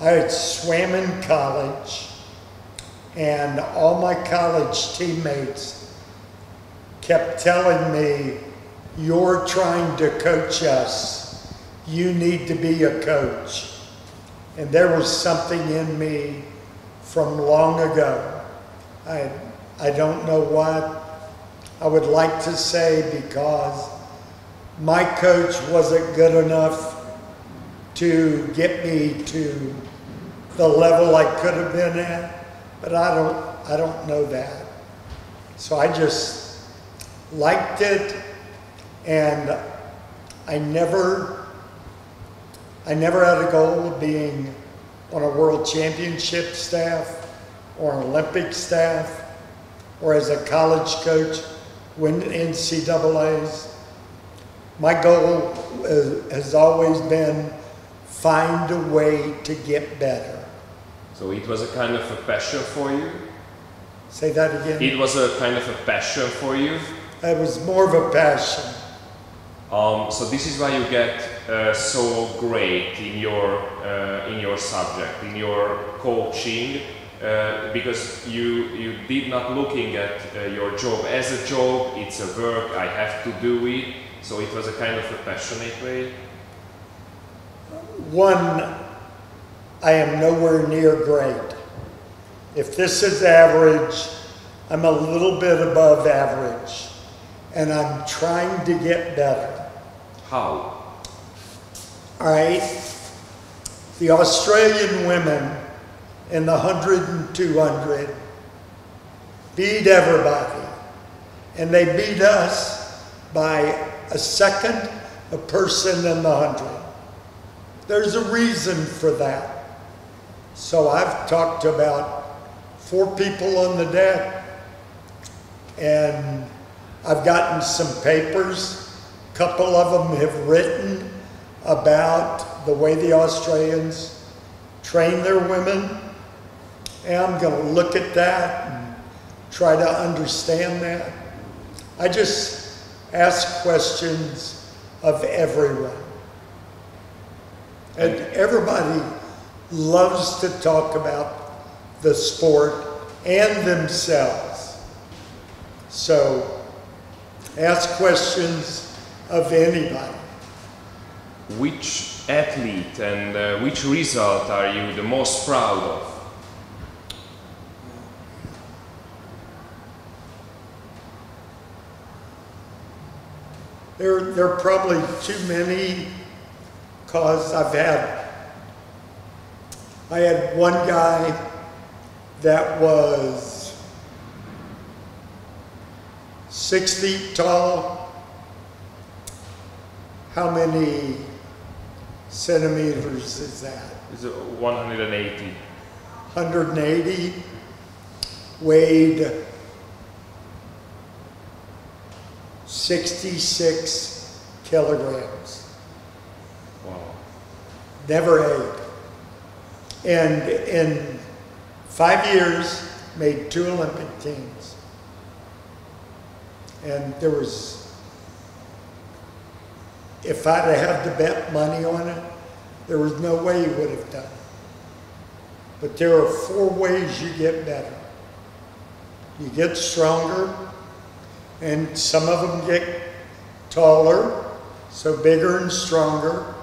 I had swam in college, and all my college teammates kept telling me, "You're trying to coach us. You need to be a coach." And there was something in me from long ago. I don't know what. I would like to say because my coach wasn't good enough to get me to the level I could have been at, but I don't know that. So I just liked it, and I never had a goal of being on a world championship staff or an Olympic staff or as a college coach win NCAAs. My goal has always been find a way to get better. So it was a kind of a passion for you? Say that again? It was a kind of a passion for you? It was more of a passion. So this is why you get so great in your subject, in your coaching, because you did not looking at your job as a job. It's a work. I have to do it. So it was a kind of a passionate way. One, I am nowhere near great. If this is average, I'm a little bit above average, and I'm trying to get better. How? All right. The Australian women in the 100 and 200 beat everybody, and they beat us by a second a person in the 100. There's a reason for that. So I've talked to about 4 people on the deck, and I've gotten some papers. A couple of them have written about the way the Australians train their women, and I'm going to look at that and try to understand that. I just ask questions of everyone. And everybody loves to talk about the sport and themselves. So ask questions of anybody. Which athlete and which result are you the most proud of? There are probably too many, because I had one guy that was 6 feet tall. How many centimeters is that? It's 180. 180. Weighed 66 kilograms. Wow. Never ate. And in 5 years, made 2 Olympic teams. And there was, if I'd had to bet money on it, there was no way he would have done it. But there are 4 ways you get better. You get stronger, and some of them get taller, so bigger and stronger.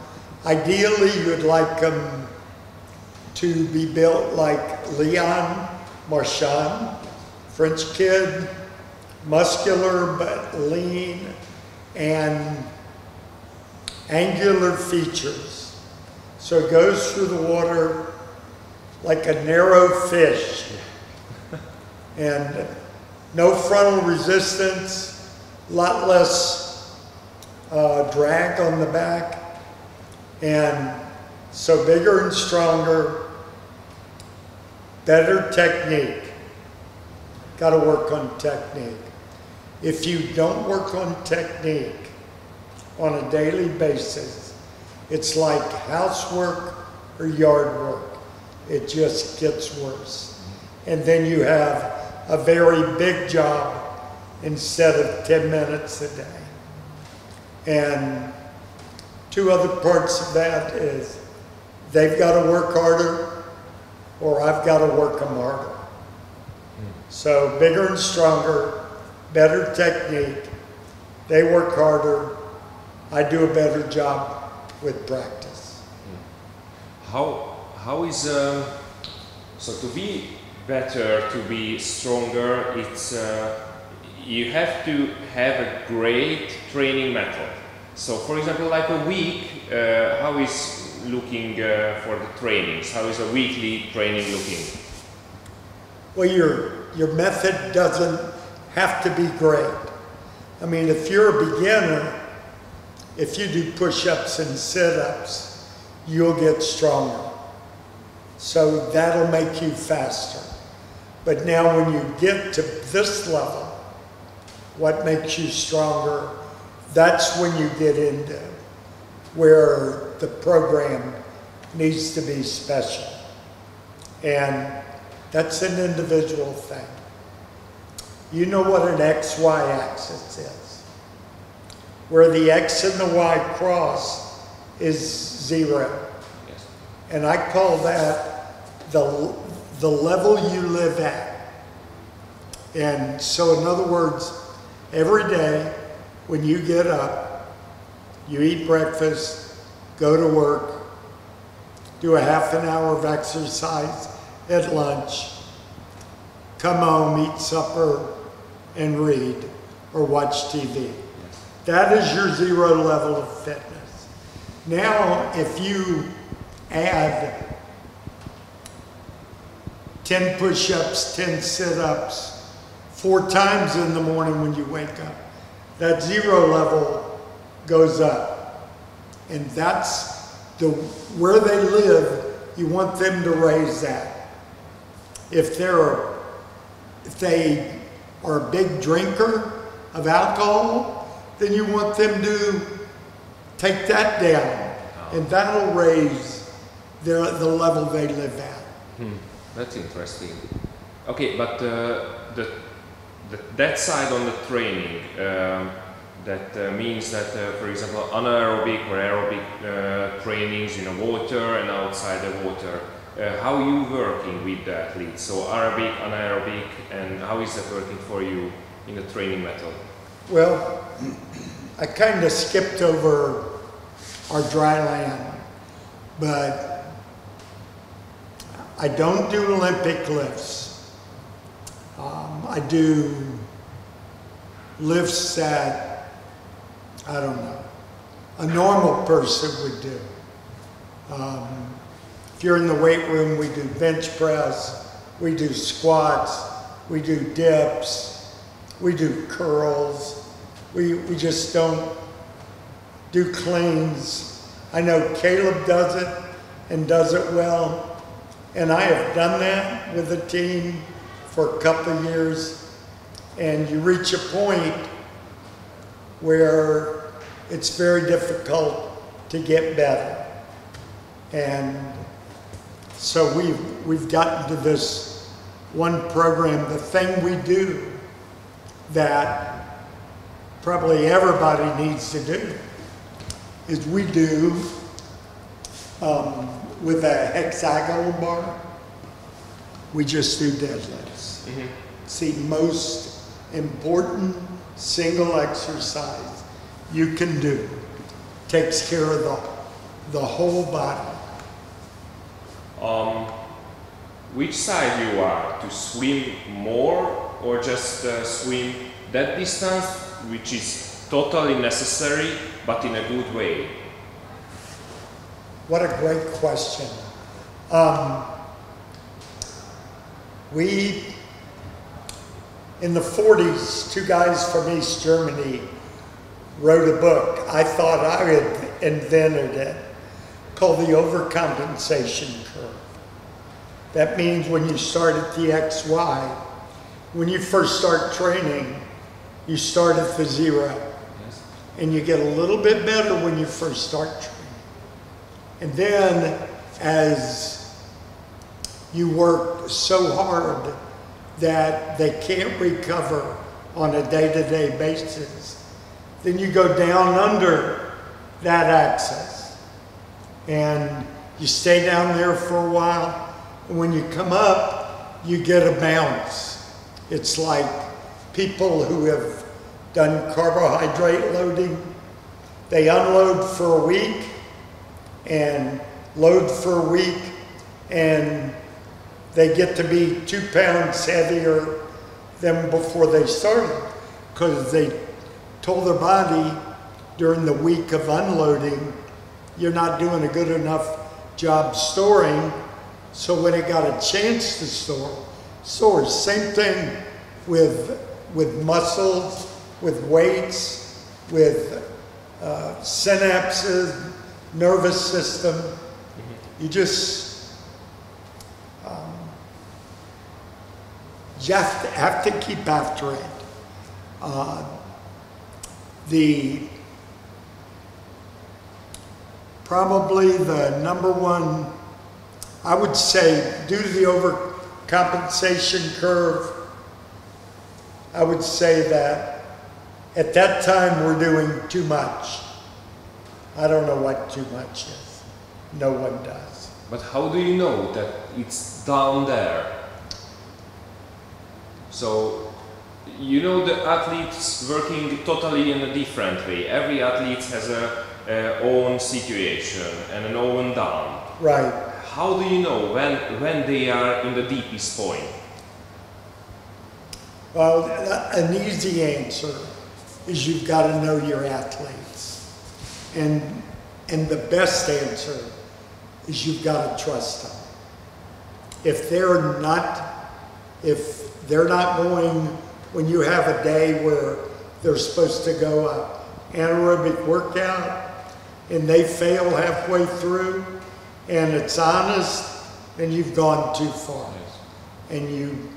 Ideally, you'd like them to be built like Leon Marchand, French kid, muscular but lean, and angular features. So it goes through the water like a narrow fish. And no frontal resistance, a lot less drag on the back. And so bigger and stronger, better technique. Got to work on technique. If you don't work on technique on a daily basis, it's like housework or yard work. It just gets worse. And then you have a very big job instead of 10 minutes a day. And 2 other parts of that is they've got to work harder or I've got to work them harder. So bigger and stronger, better technique. They work harder. I do a better job with practice. How is so to be better, to be stronger? It's you have to have a great training method. So, for example, like a week, how is looking for the trainings? How is a weekly training looking? Well, your method doesn't have to be great. I mean, if you're a beginner, if you do push-ups and sit-ups, you'll get stronger. So that'll make you faster. But now when you get to this level, what makes you stronger, that's when you get into where the program needs to be special. And that's an individual thing. You know what an XY axis is. Where the X and the Y cross is 0. Yes. And I call that the level you live at. And so in other words, every day when you get up, you eat breakfast, go to work, do a half an hour of exercise at lunch, come home, eat supper, and read or watch TV. That is your 0 level of fitness. Now, if you add 10 push-ups, 10 sit-ups, 4 times in the morning when you wake up, that 0 level goes up. And that's where they live, you want them to raise that. If they are a big drinker of alcohol, then you want them to take that down, and that'll raise the level they live at. That's interesting. Okay, but that side on the training, that means that, for example, anaerobic or aerobic trainings in the water and outside the water. How are you working with the athletes? So aerobic, anaerobic, and how is that working for you in the training method? Well, I kind of skipped over our dry land, but I don't do Olympic lifts. I do lifts that, I don't know, a normal person would do. If you're in the weight room, we do bench press, we do squats, we do dips, we do curls. We just don't do cleans. I know Caleb does it and does it well, and I have done that with a team for a couple of years, and you reach a point where it's very difficult to get better. And so we've gotten to this one program. The thing we do that probably everybody needs to do is we do with a hexagonal bar, we just do deadlifts. Mm-hmm. It's the most important single exercise you can do. Takes care of the whole body. Which side you are? To swim more or just swim that distance, which is totally necessary, but in a good way? What a great question. We, in the 40s, 2 guys from East Germany wrote a book. I thought I had invented it, called the overcompensation curve. That means when you start at the XY, when you first start training, you start at the 0. Yes. And you get a little bit better when you first start training. And then as you work so hard that they can't recover on a day-to-day basis, then you go down under that axis. And You stay down there for a while, and when you come up, you get a bounce. It's like people who have done carbohydrate loading. They unload for a week and load for a week, and they get to be 2 pounds heavier than before they started, because they told their body during the week of unloading, you're not doing a good enough job storing, so when it got a chance to store. Same thing with muscles, with weights, with synapses, nervous system. You just have to keep after it. Probably the number one, I would say, due to the overcompensation curve, I would say that at that time we're doing too much. I don't know what too much is. No one does. But how do you know that it's down there? So, you know, the athletes working totally in a different way. Every athlete has a own situation and an own down. Right. How do you know when they are in the deepest point? Well, an easy answer is you've got to know your athletes. And the best answer is you've got to trust them. If they're not going, when you have a day where they're supposed to go an anaerobic workout and they fail halfway through and it's honest, then you've gone too far. Yes. And you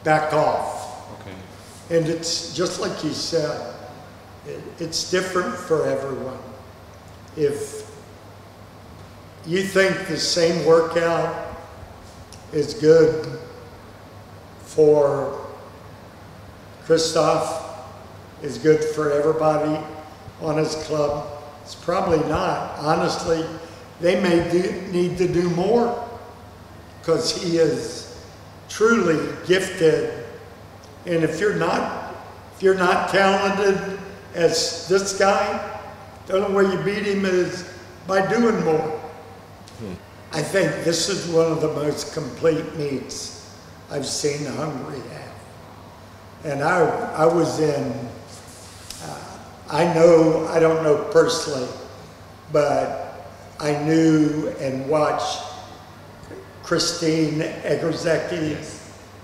back off. Okay. And it's just like you said, it's different for everyone. If you think the same workout is good for Christoph, is good for everybody on his club, it's probably not. Honestly, they may need to do more because he is truly gifted. And if you're not talented as this guy, the only way you beat him is by doing more. I think this is one of the most complete meets I've seen Hungary have. And I was in, I don't know personally, but I knew and watched Christine Egerzeki,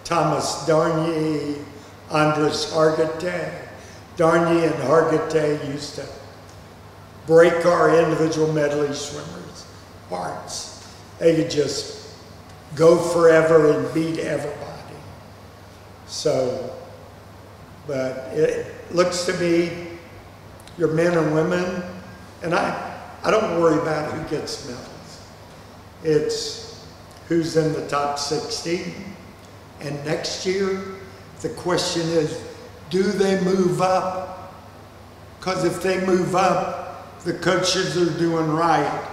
Thomas Darnye, Andres Hargitay. Darnye and Hargitay used to break our individual medley swimmers' hearts. They could just go forever and beat everybody. So, but it looks to me, your men and women, and I don't worry about who gets medals. It's who's in the top 16. And next year, the question is, do they move up? Because if they move up, the coaches are doing right.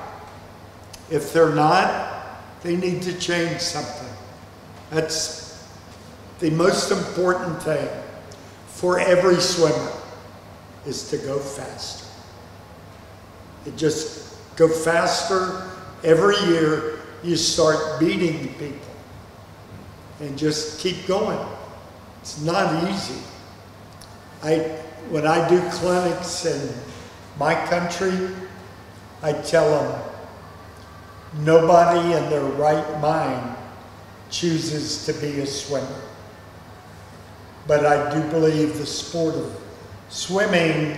If they're not, they need to change something. That's the most important thing for every swimmer, is to go faster. It just go faster. Every year you start beating people and just keep going. It's not easy. When I do clinics in my country, I tell them nobody in their right mind chooses to be a swimmer. But I do believe the sport of swimming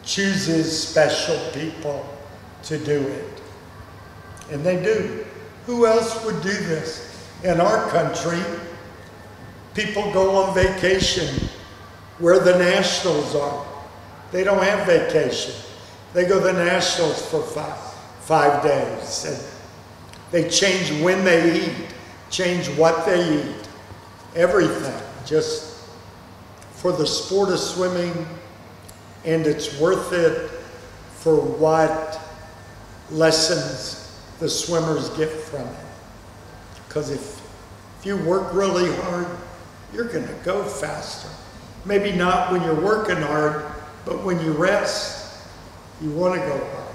chooses special people to do it. And they do. Who else would do this? In our country, people go on vacation where the nationals are. They don't have vacation. They go to the nationals for five days. And they change when they eat, change what they eat, everything, just for the sport of swimming. And it's worth it for what lessons the swimmers get from it. Because if you work really hard, you're going to go faster. Maybe not when you're working hard, but when you rest, you want to go hard.